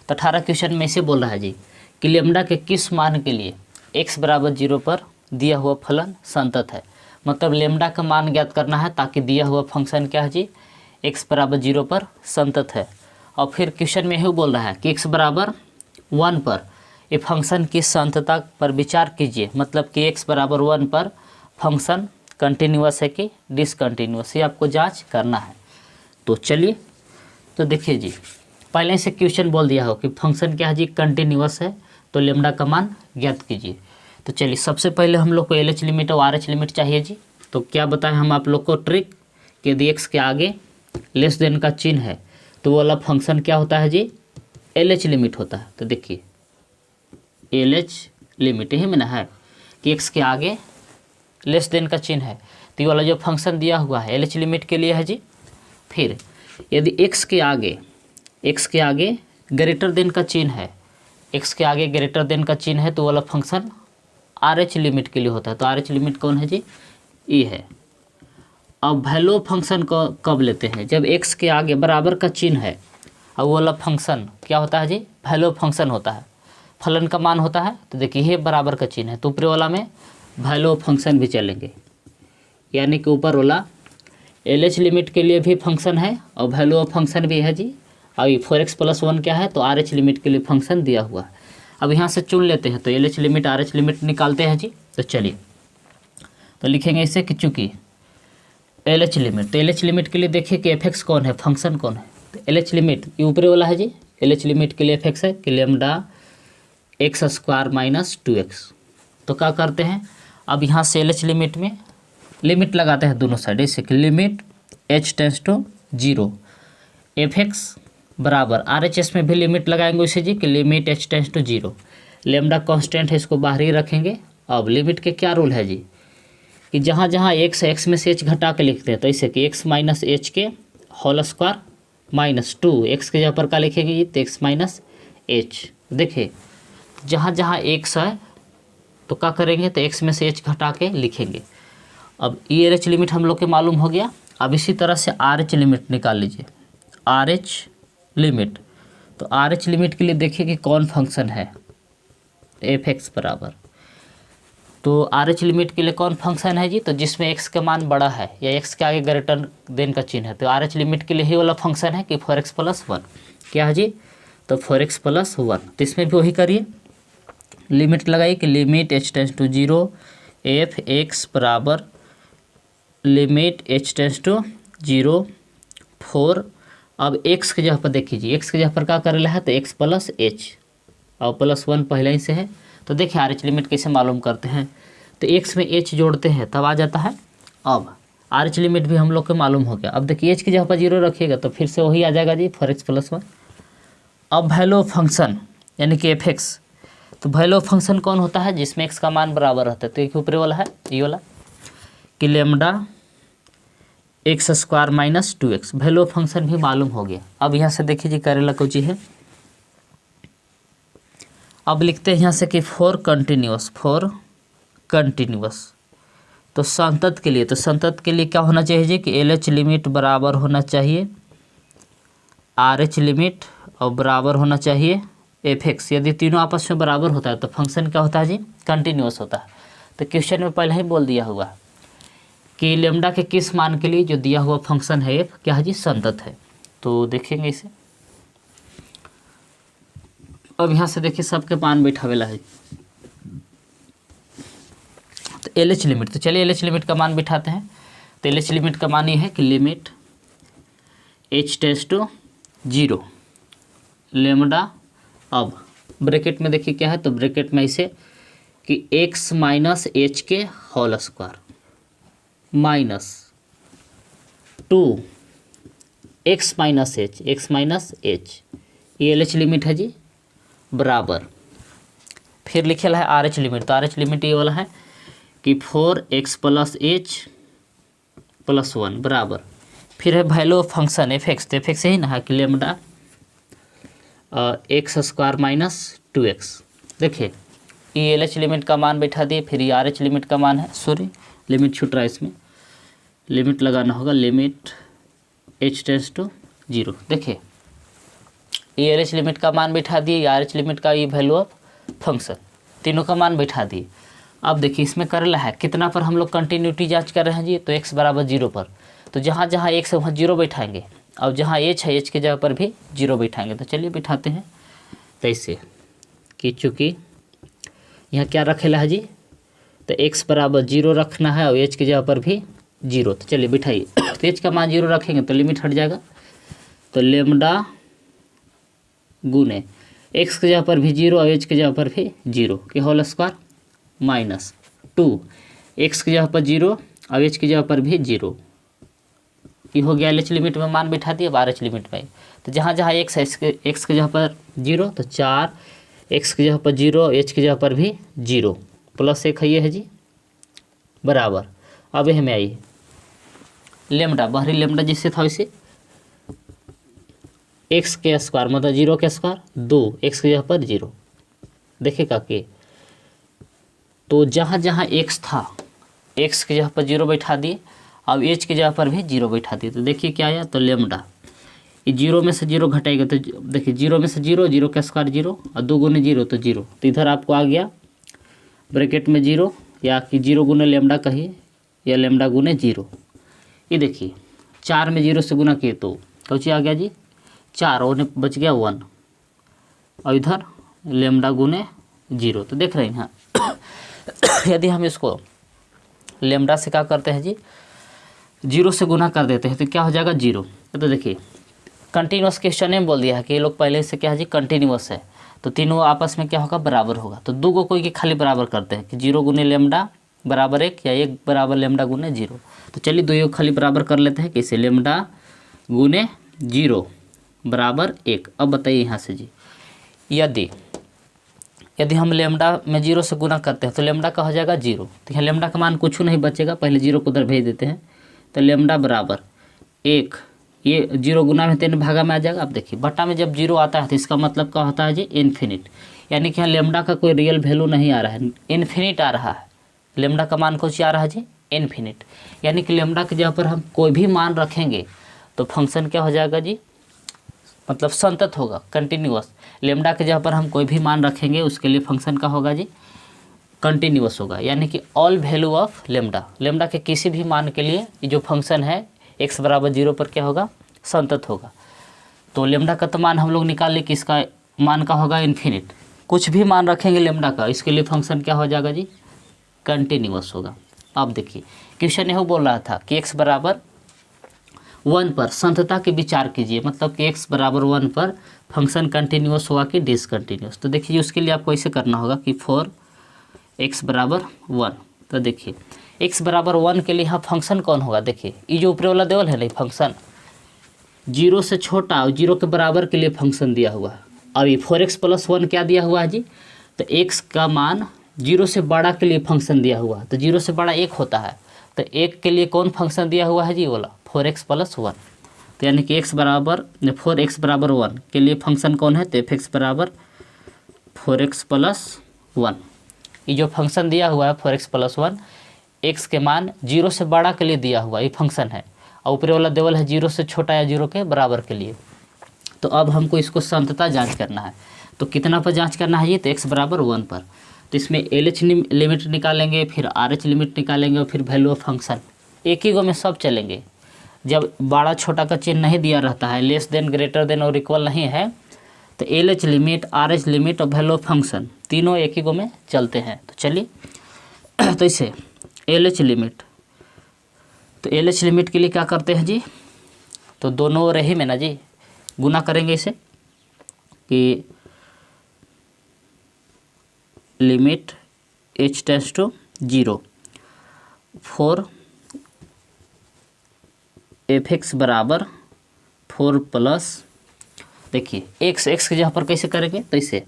तो 18 क्वेश्चन में इसे बोल रहा है जी कि लेमडा के किस मान के लिए x बराबर 0 पर दिया हुआ फलन संतत है। मतलब लेमडा का मान ज्ञात करना है ताकि दिया हुआ फंक्शन क्या है जी, x बराबर 0 पर संतत है। और फिर क्वेश्चन में यही बोल रहा है कि x बराबर 1 पर ये फंक्शन की संतता पर विचार कीजिए, मतलब कि x बराबर 1 पर फंक्शन कंटिन्यूअस है कि डिसकंटिन्यूअस, ये आपको जांच करना है। तो चलिए तो देखिए जी पहले से क्वेश्चन बोल दिया हो कि फंक्शन क्या है जी, कंटिन्यूअस है, तो लेमडा का मान ज्ञात कीजिए। तो चलिए सबसे पहले हम लोग को LH लिमिट और RH लिमिट चाहिए जी। तो क्या बताएं हम आप लोग को ट्रिक कि यदि x के आगे लेस देन का चिन्ह है तो वो वाला फंक्शन क्या होता है जी, LH लिमिट होता है। तो देखिए LH लिमिट यही में ना है कि x के आगे लेस देन का चिन्ह है, तो ये वाला जो फंक्शन दिया हुआ है LH लिमिट के लिए है जी। फिर यदि x के आगे ग्रेटर देन का चिन्ह है, x के आगे ग्रेटर देन का चिन्ह है तो वाला फंक्शन RH लिमिट के लिए होता है। तो RH लिमिट कौन है जी, ये है। अब वैल्यू फंक्शन को कब लेते हैं, जब x के आगे बराबर का चिन्ह है और वो वाला फंक्शन क्या होता है जी, वैल्यू फंक्शन होता है, फलन का मान होता है। तो देखिए ये बराबर का चिन्ह है तो ऊपर वाला में वैल्यू फंक्शन भी चलेंगे, यानी कि ऊपर वाला LH लिमिट के लिए भी फंक्शन है और वैल्यू फंक्शन भी है जी। और ये 4x + 1 क्या है, तो RH लिमिट के लिए फंक्शन दिया हुआ है। अब यहाँ से चुन लेते हैं तो LH लिमिट RH लिमिट निकालते हैं जी। तो चलिए तो लिखेंगे इसे कि चूँकि LH लिमिट, तो LH लिमिट के लिए देखिए कि fx कौन है, फंक्शन कौन है। तो LH लिमिट ये ऊपरी वाला है जी, LH लिमिट के लिए fx है कि लेमडा x² - 2x। तो क्या करते हैं, अब यहाँ से LH लिमिट में लिमिट लगाते हैं दोनों साइड, जैसे कि limit h tends to 0 fx बराबर RHS में भी लिमिट लगाएंगे उसे जी कि limit h tends to 0, lambda constant है इसको बाहर ही रखेंगे। अब लिमिट के क्या रूल है जी कि जहाँ जहाँ x है x में से h घटा के लिखते हैं, तो ऐसे कि x - h के होल स्क्वायर -2, x के जगह पर क्या लिखेंगे जी, तो x - h। देखिए जहाँ जहाँ x है तो क्या करेंगे, तो x में से h घटा के लिखेंगे। अब ELH लिमिट हम लोग के मालूम हो गया। अब इसी तरह से RH लिमिट निकाल लीजिए, RH लिमिट। तो RH लिमिट के लिए देखिए कि कौन फंक्शन है, fx बराबर, तो RH लिमिट के लिए कौन फंक्शन है जी, तो जिसमें x का मान बड़ा है या x के आगे ग्रेटर देन का चिन्ह है, तो RH लिमिट के लिए ही वाला फंक्शन है कि 4x + 1 क्या है जी, तो 4x + 1। तो इसमें भी वही करिए, लिमिट लगाइए कि limit h tends to 0 fx बराबर लिमिट h टेंस टू 0 4 अब x के जगह पर देखिए जी, x के जगह पर क्या करेला है तो x प्लस एच और +1 पहले ही से है। तो देखिए आर एच लिमिट कैसे मालूम करते हैं, तो x में h जोड़ते हैं तब आ जाता है। अब आर एच लिमिट भी हम लोग को मालूम हो गया। अब देखिए h की जगह पर 0 रखिएगा तो फिर से वही आ जाएगा जी फॉर x + 1। अब वैल्यू ऑफ फंक्शन यानी कि f(x), तो वैल्यू ऑफ फंक्शन कौन होता है जिसमें x का मान बराबर रहता है, तो एक ऊपरी वाला है ये वाला कि lambda x² - 2x, value of function भी मालूम हो गया। अब यहाँ से देखिए जी करेला कुछ है। अब लिखते हैं यहाँ से कि फॉर कंटिन्यूअस, तो संतत के लिए, तो संतत के लिए क्या होना चाहिए जी कि LH लिमिट बराबर होना चाहिए RH लिमिट और बराबर होना चाहिए f(x). यदि तीनों आपस में बराबर होता है तो फंक्शन क्या होता है जी कंटिन्यूअस होता है। तो क्वेश्चन में पहले ही बोल दिया हुआ कि लेमडा के किस मान के लिए जो दिया हुआ फंक्शन है f क्या है जी संतत है। तो देखेंगे इसे। अब यहाँ से देखिए सबके मान बैठावेला है तो LH लिमिट, तो चलिए LH लिमिट का मान बिठाते हैं। तो LH लिमिट का मान ये है कि लिमिट h → 0 लेमडा, अब ब्रैकेट में देखिए क्या है, तो ब्रैकेट में इसे कि x - h के होल स्क्वायर -2 x - h ये LH लिमिट है जी बराबर, फिर लिखे है RH लिमिट, तो RH लिमिट ये वाला है कि 4x + h + 1 बराबर, फिर है वैल्यू ऑफ फंक्शन f(x), तो f(x) ही ना है कि लेमडा x² - 2x। देखिए ये LH लिमिट का मान बैठा दिए, फिर ये RH लिमिट का मान है, सॉरी लिमिट छूट रहा है, इसमें लिमिट लगाना होगा, लिमिट h → 0। देखिए ये LH लिमिट का मान बैठा दिए, RH लिमिट का ये वैल्यू ऑफ फंक्शन, तीनों का मान बैठा दिए। अब देखिए इसमें करेला है कितना पर हम लोग कंटिन्यूटी जांच कर रहे हैं जी, तो x = 0 पर, तो जहाँ जहाँ x है वहाँ 0 बैठाएंगे, और जहाँ h है h के जगह पर भी 0 बैठाएंगे। तो चलिए बैठाते हैं तैसे कि चूँकि यहाँ क्या रखेला है जी, तो x = 0 रखना है और h की जगह पर भी 0, तो चलिए बिठाइए। तो h का मान 0 रखेंगे तो लिमिट हट जाएगा, तो लेमडा गुने x की जगह पर भी 0 और h की जगह पर भी 0 के होल स्क्वायर -2 x की जगह पर 0 और h की जगह पर भी 0, ये हो गया LH लिमिट में मान बिठा दिए। RH लिमिट में तो जहाँ जहाँ x है x की जगह पर 0, तो 4 x की जगह पर 0 h की जगह पर भी 0 +1 है ये है जी बराबर। अब हमें आई लेमडा, बाहरी लेमडा जिससे था वैसे x के स्क्वायर मतलब 0 के स्क्वायर 2 x की जगह पर 0, देखिएगा कि तो जहाँ जहाँ x था x की जगह पर 0 बैठा दिए, अब h की जगह पर भी 0 बैठा दिए, तो देखिए क्या आया, तो लेमडा ये 0 में से 0 घटाएगा, तो देखिए 0 में से 0 0 का स्क्वायर 0 और 2 गुने 0 तो 0, तो इधर आपको आ गया ब्रैकेट में 0 या कि 0 गुने लेमडा कहिए या लेमडा गुने 0। ये देखिए 4 में 0 से गुना किए तो कौची आ गया जी 4 और बच गया 1, और इधर लेमडा गुने 0, तो देख रहे हैं यहाँ यदि हम इसको लेमडा से क्या करते हैं जी 0 से गुना कर देते हैं तो क्या हो जाएगा 0। तो देखिए कंटिन्यूअस क्वेश्चन में बोल दिया है कि ये लोग पहले से क्या है जी कंटिन्यूअस है, तो तीनों आपस में क्या होगा बराबर होगा, तो 2 को कोई के खाली बराबर करते हैं कि 0 गुने लेमडा बराबर 1 या 1 बराबर लेमडा गुने 0। तो चलिए 2 को खाली बराबर कर लेते हैं, कैसे लेमडा गुने 0 बराबर 1। अब बताइए यहाँ से जी यदि हम लेमडा में 0 से गुना करते हैं तो लेमडा का हो जाएगा 0, तो यहाँ लेमडा का मान कुछ नहीं बचेगा, पहले 0 को उधर भेज देते हैं, तो लेमडा बराबर 1, ये 0 गुना में 3 भागा में आ जाएगा। अब देखिए बटा में जब 0 आता है तो इसका मतलब क्या होता है जी इन्फिनिट, यानी कि यहाँ लेमडा का कोई रियल वैल्यू नहीं आ रहा है, इन्फिनिट आ रहा है, लेमडा का मान कुछ आ रहा है जी इन्फिनिट, यानी कि लेमडा की जगह पर हम कोई भी मान रखेंगे तो फंक्शन क्या हो जाएगा जी मतलब संतत होगा कंटिन्यूअस। लेमडा की जगह पर हम कोई भी मान रखेंगे उसके लिए फंक्शन का होगा जी कंटिन्यूअस होगा, यानी कि all value of lambda, lambda के किसी भी मान के लिए ये जो फंक्शन है x = 0 पर क्या होगा संतत होगा। तो लेमडा का तो मान हम लोग निकाल ले कि इसका मान का होगा इन्फिनिट, कुछ भी मान रखेंगे लेमडा का इसके लिए फंक्शन क्या हो जाएगा जी कंटिन्यूअस होगा। अब देखिए क्वेश्चन यह बोल रहा था कि x बराबर 1 पर संतता के विचार कीजिए, मतलब कि x बराबर 1 पर फंक्शन कंटिन्यूस हुआ कि डिसकंटिन्यूस। तो देखिए उसके लिए आपको ऐसे करना होगा कि फॉर x बराबर 1, तो देखिए x बराबर 1 के लिए यहाँ फंक्शन कौन होगा, देखिए ये जो ऊपर वाला देवल है नहीं फंक्शन, 0 से छोटा और 0 के बराबर के लिए फंक्शन दिया हुआ है। अब ये 4x प्लस 1 क्या दिया हुआ है जी, तो x का मान 0 से बड़ा के लिए फंक्शन दिया हुआ है, तो 0 से बड़ा 1 होता है, तो 1 के लिए कौन फंक्शन दिया हुआ है जी, वाला 4x प्लस 1। तो यानी कि x बराबर 4x बराबर 1 के लिए फंक्शन कौन है, तो fx बराबर 4x प्लस 1। ये जो फंक्शन दिया हुआ है 4x प्लस 1, x के मान 0 से बड़ा के लिए दिया हुआ ये फंक्शन है, और ऊपर वाला देवल है 0 से छोटा या 0 के बराबर के लिए। तो अब हमको इसको संतता जांच करना है, तो कितना पर जांच करना है ये, तो x बराबर 1 पर। तो इसमें LH लिमिट निकालेंगे, फिर RH लिमिट निकालेंगे, और फिर वैल्यू ऑफ फंक्शन, एक ही गो में सब चलेंगे। जब बड़ा छोटा का चिन्ह नहीं दिया रहता है, लेस देन ग्रेटर देन और इक्वल नहीं है, तो LH लिमिट, RH लिमिट और वैल्यू ऑफ फंक्शन तीनों एक ही गो में चलते हैं। तो चलिए तो इसे LH लिमिट, तो LH लिमिट के लिए क्या करते हैं जी, तो दोनों रही में ना जी गुना करेंगे इसे, कि limit h tends to 0 4 fx बराबर 4 प्लस, देखिए x के जहाँ पर कैसे करेंगे, तो इसे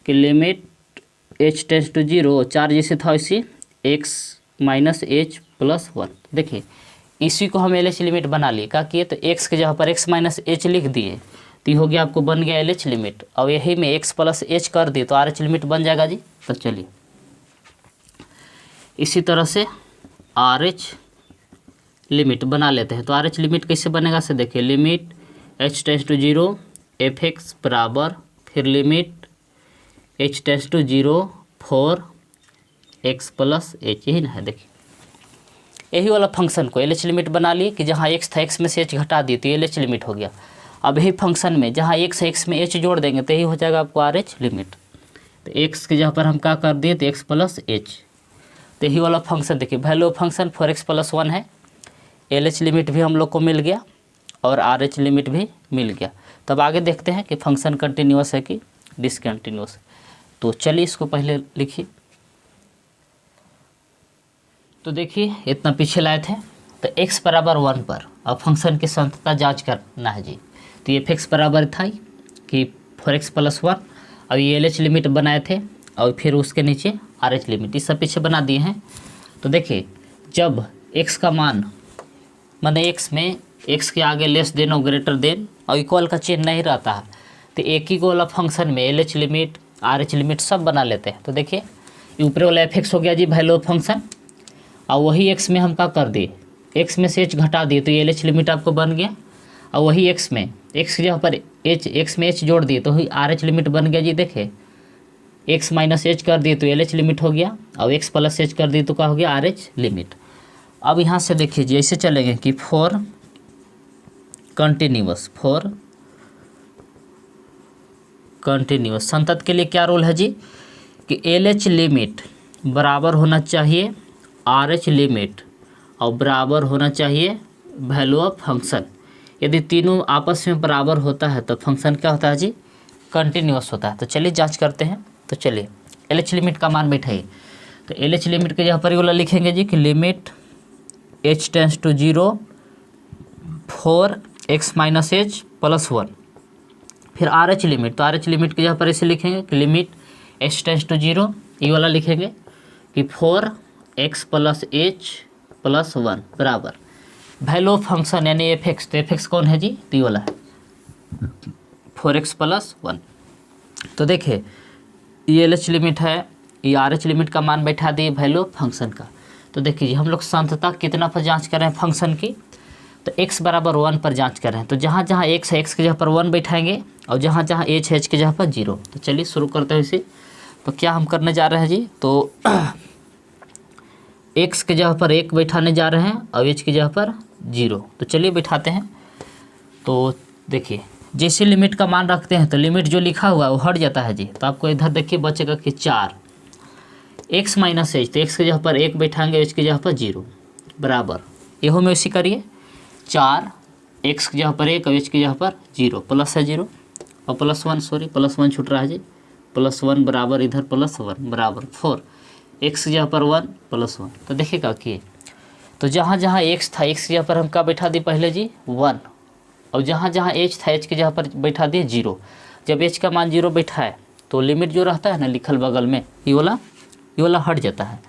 कि लिमिट h टेंड्स टू 0, 4 जैसे था वैसे x माइनस h प्लस 1। देखिए इसी को हम LH लिमिट बना लिए, क्या किए, तो x के जगह पर x माइनस h लिख दिए, तो ये हो गया आपको बन गया LH लिमिट। और यही में x प्लस h कर दिए तो RH लिमिट बन जाएगा जी। तो चलिए इसी तरह से RH लिमिट बना लेते हैं। तो RH लिमिट कैसे बनेगा से देखिए, limit h tends to 0 fx बराबर, फिर limit h tends to 0 4 x plus h, यही ना है। देखिए यही वाला फंक्शन को LH लिमिट बना लिए कि जहाँ x था x में से h घटा दिए तो LH लिमिट हो गया। अब यही फंक्शन में जहाँ x है x में h जोड़ देंगे तो यही हो जाएगा आपको RH लिमिट। तो x के जहाँ पर हम क्या कर दिए, तो x प्लस h, तो यही वाला फंक्शन देखिए वैल्यू फंक्शन 4x प्लस 1 है, LH लिमिट भी हम लोग को मिल गया और RH लिमिट भी मिल गया। तब आगे देखते हैं कि फंक्शन कंटिन्यूस है कि डिसकंटिन्यूस। तो चलिए इसको पहले लिखिए। तो देखिए इतना पीछे लाए थे, तो x बराबर 1 पर अब फंक्शन की संतता जांच करना है जी। तो ये fx बराबर था कि 4x प्लस 1, अब ये LH लिमिट बनाए थे और फिर उसके नीचे RH लिमिट, ये सब पीछे बना दिए हैं। तो देखिए जब x का मान माने x में x के आगे लेस देन और ग्रेटर देन और इक्वल का चिन्ह नहीं रहता है, तो एक ही वाला फंक्शन में LH लिमिट RH लिमिट सब बना लेते हैं। तो देखिए ऊपर वाला fx हो गया जी वैल्यू फंक्शन, और वही x में हम क्या कर दिए, x में से h घटा दिए तो ये LH लिमिट आपको बन गया। और वही x में x के जगह पर x में h जोड़ दिए तो वही RH लिमिट बन गया जी। देखे x माइनस h कर दिए तो LH लिमिट हो गया, और x प्लस h कर दिए तो क्या हो गया RH लिमिट। अब यहाँ से देखिए जी ऐसे चलेंगे कि फॉर कंटिन्यूस संतत के लिए क्या रूल है जी, कि LH लिमिट बराबर होना चाहिए RH लिमिट और बराबर होना चाहिए वैल्यू ऑफ फंक्शन। यदि तीनों आपस में बराबर होता है तो फंक्शन क्या होता है जी, कंटिन्यूस होता है। तो चलिए जांच करते हैं। तो चलिए LH लिमिट का मान बैठाइए, तो LH लिमिट के जहाँ पर ये वाला लिखेंगे जी कि limit h tends to 0 4x minus h plus 1, फिर RH लिमिट, तो RH लिमिट के जहाँ पर ऐसे लिखेंगे कि लिमिट h टेंड्स टू 0, ये वाला लिखेंगे कि 4x प्लस h प्लस 1 बराबर वैल्यू ऑफ फंक्शन यानी fx, तो fx कौन है जी, तो ये वाला है 4x प्लस 1। तो देखिए ये LH लिमिट है, ये RH लिमिट का मान बैठा दिए वैल्यू ऑफ फंक्शन का। तो देखिए हम लोग संतता कितना पर जांच कर रहे हैं फंक्शन की, तो x बराबर 1 पर जांच कर रहे हैं। तो जहाँ जहाँ x है x के जगह पर 1 बैठाएंगे और जहाँ जहाँ h है h के जगह पर 0। तो चलिए शुरू करते हैं इसे। तो क्या हम करने जा रहे हैं जी, तो x के जगह पर 1 बैठाने जा रहे हैं और h की जगह पर 0। तो चलिए बैठाते हैं। तो देखिए जैसे लिमिट का मान रखते हैं तो लिमिट जो लिखा हुआ है वो हट जाता है जी। तो आपको इधर देखिए बचेगा कि 4 x माइनस h, तो x की जगह पर 1 बैठाएंगे h की जगह पर 0 बराबर, यहो में उसी करिए 4 एक्स की जगह पर 1 और एच की जगह पर 0, प्लस है 0 और +1, सॉरी +1 छूट रहा है जी, +1 बराबर इधर +1 बराबर 4, एक्स की जगह पर 1 +1। तो देखिएगा कि तो जहाँ जहाँ एक्स था एक्स की जगह पर हम क्या बैठा दिए पहले जी 1, और जहाँ जहाँ एच था एच की जगह पर बैठा दिए 0। जब एच का मान 0 बैठा है तो लिमिट जो रहता है ना लिखल बगल में ये वाला हट जाता है।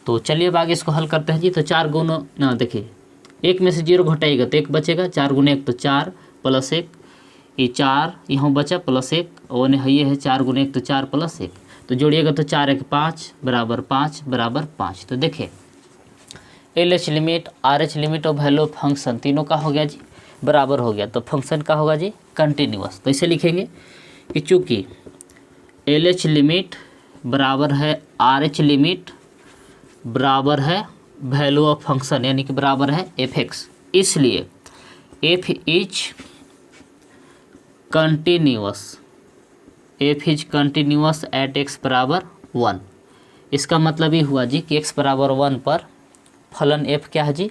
तो चलिए अब आगे इसको हल करते हैं जी। तो 4 गुना ना देखिए 1 में से 0 घटाएगा तो 1 बचेगा, 4 गुना 1 तो 4 + 1, ये 4 यहाँ बचा +1 और ये है 4 गुना 1 तो 4 + 1, तो जोड़िएगा तो 4 1 5 बराबर 5 बराबर 5। तो देखिए L H limit, are H limit और वैल्यू ऑफ फंक्शन तीनों का हो गया जी बराबर हो गया। तो फंक्शन का होगा जी कंटिन्यूअस। तो इसे लिखेंगे कि चूँकि एल एच लिमिट बराबर है आर एच लिमिट बराबर है वैल्यू ऑफ फंक्शन यानी कि बराबर है एफ एक्स, इसलिए F is continuous, F is continuous at x बराबर 1। इसका मतलब ये हुआ जी कि एक्स बराबर 1 पर फलन एफ क्या है जी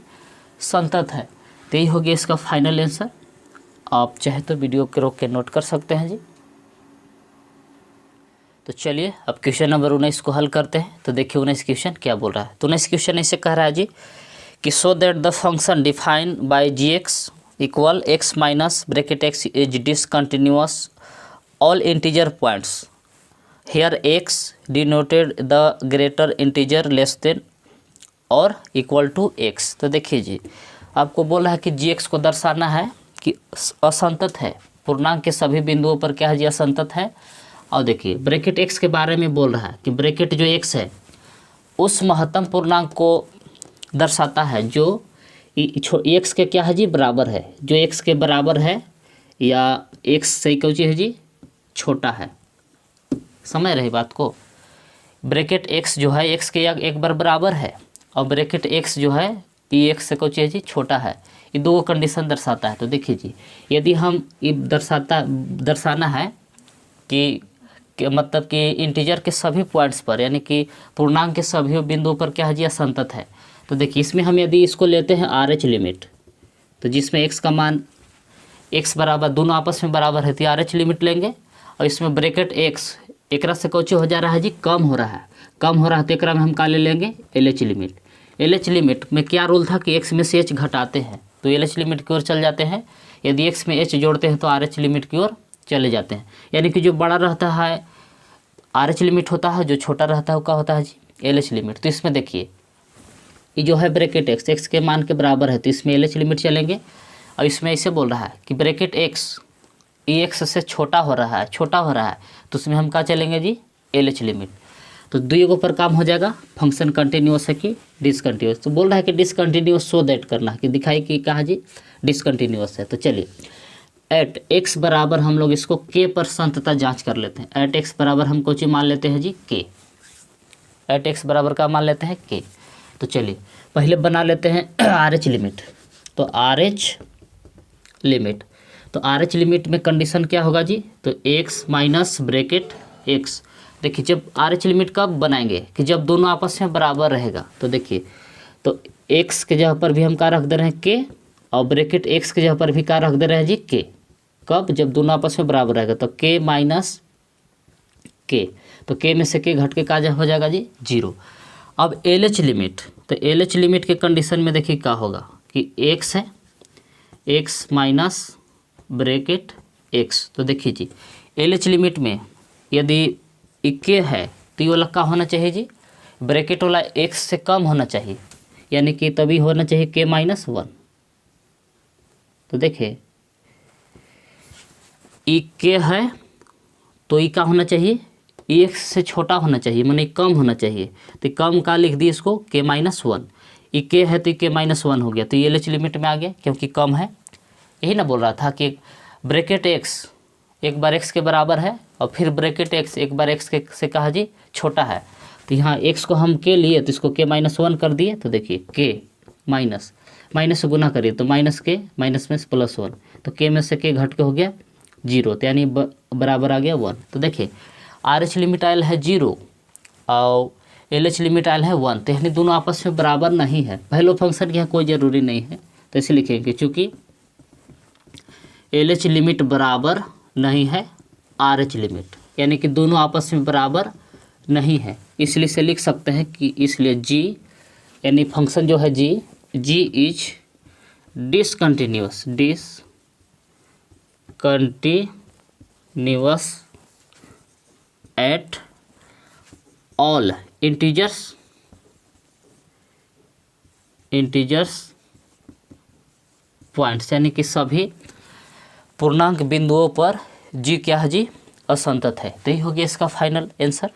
संतत है। तो यही हो गया इसका फाइनल आंसर। आप चाहे तो वीडियो के रोक के नोट कर सकते हैं जी। तो चलिए अब क्वेश्चन नंबर 19 को हल करते हैं। तो देखिए 19 क्वेश्चन क्या बोल रहा है। तो 19 क्वेश्चन ऐसे कह रहा है जी कि so that the function defined by g x equal x minus bracket x is discontinuous all integer points here x denoted the greater integer less than और इक्वल टू एक्स। तो देखिए जी आपको बोला है कि जी एक्स को दर्शाना है कि असंतत है, पूर्णांक के सभी बिंदुओं पर क्या है जी असंतत है। और देखिए ब्रैकेट एक्स के बारे में बोल रहा है कि ब्रैकेट जो एक्स है उस महत्तम पूर्णांक को दर्शाता है जो एक्स के क्या है जी बराबर है, जो एक्स के बराबर है या एक्स से क्या चीज़ है जी छोटा है। समझ रही बात को, ब्रैकेट एक्स जो है एक्स के एक बार बराबर है और ब्रैकेट एक्स जो है ये एक्स से कुछ जी छोटा है, ये दो कंडीशन दर्शाता है। तो देखिए जी यदि हम ये दर्शाना है कि मतलब कि इंटीजर के सभी पॉइंट्स पर यानी कि पूर्णांक के सभी बिंदुओं पर क्या है जी असंतत है। तो देखिए इसमें हम यदि इसको लेते हैं आर एच लिमिट, तो जिसमें एक्स का मान एक्स बराबर दोनों आपस में बराबर है तो आर एच लिमिट लेंगे। और इसमें ब्रैकेट एक्स एक से कोचे हो जा रहा है जी कम हो रहा है तो एक में हम का ले लेंगे L H limit. L H limit में क्या रूल था कि एक्स में से एच घटाते हैं तो एल एच लिमिट की ओर चल जाते हैं, यदि एक्स में एच जोड़ते हैं तो आर एच लिमिट की ओर चले जाते हैं। यानी कि जो बड़ा रहता है आर एच लिमिट होता है, जो छोटा रहता है वो क्या होता है जी एल एच लिमिट। तो इसमें देखिए ये जो है ब्रैकेट एक्स एक्स के मान के बराबर है तो इसमें एल एच लिमिट चलेंगे। और इसमें ऐसे बोल रहा है कि ब्रैकेट एक्स ये एक्स से छोटा हो रहा है तो उसमें हम क्या चलेंगे जी एल एच लिमिट। तो दुइयों पर काम हो जाएगा, फंक्शन कंटिन्यूअस है कि डिसकंटिन्यूअस। तो बोल रहा है कि डिसकंटिन्यूअस सो दैट करना है कि दिखाई कि कहा जी डिसकंटिन्यूअस है। तो चलिए एट एक्स बराबर हम लोग इसको के पर संतता जांच कर लेते हैं। एट एक्स बराबर हम कोई मान लेते हैं जी के, एट एक्स बराबर का मान लेते हैं के। तो चलिए पहले बना लेते हैं आर एच लिमिट। तो आर एच लिमिट में कंडीशन क्या होगा जी तो एक्स माइनस ब्रैकेट एक्स। देखिए जब आर एच लिमिट कब बनाएंगे कि जब दोनों आपस में बराबर रहेगा। तो देखिए तो एक्स के जगह पर भी हम क्या रख दे रहे हैं के और ब्रैकेट एक्स के जगह पर भी क्या रख दे रहे हैं जी के। कब जब दोनों आपस में बराबर रहेगा तो के माइनस के, तो के में से के घट के क्या हो जाएगा जी 0। अब एल एच लिमिट, तो एल एच लिमिट के कंडीशन में देखिए क्या होगा कि एक्स है एक्स माइनस ब्रैकेट एक्स। तो देखिए जी एल एच लिमिट में यदि के है तो ये वाला क्या होना चाहिए जी ब्रैकेट वाला एक्स से कम होना चाहिए, यानी कि तभी होना चाहिए के माइनस 1। तो देखिए ई के है तो ई का होना चाहिए एक्स से छोटा होना चाहिए, माने कम होना चाहिए। तो कम का लिख दिए इसको के माइनस 1। ई के है तो के माइनस 1 हो गया, तो ये एल एच लिमिट में आ गया क्योंकि कम है। यही ना बोल रहा था कि ब्रैकेट एक्स एक बार एक्स के बराबर है और फिर ब्रैकेट एक्स एक बार एक्स के से कहा जी छोटा है। तो यहाँ एक्स को हम के लिए तो इसको के माइनस 1 कर दिए। तो देखिए के माइनस से गुना करिए तो माइनस के माइनस में +1, तो के में से के घट के हो गया 0, तो यानी बराबर आ गया 1। तो देखिए आर एच लिमिट आयल है 0 और एल एच लिमिट आयल है 1, तो यानी दोनों आपस में बराबर नहीं है। पहले फंक्शन की यहाँ कोई ज़रूरी नहीं है, तो इसे लिखेंगे चूँकि LH लिमिट बराबर नहीं है RH लिमिट, यानी कि दोनों आपस में बराबर नहीं है, इसलिए से लिख सकते हैं कि इसलिए G यानी फंक्शन जो है G is discontinuous at all integers points, यानी कि सभी पूर्णांक बिंदुओं पर G क्या है जी असंतत है। तो यही हो गया इसका फाइनल आंसर।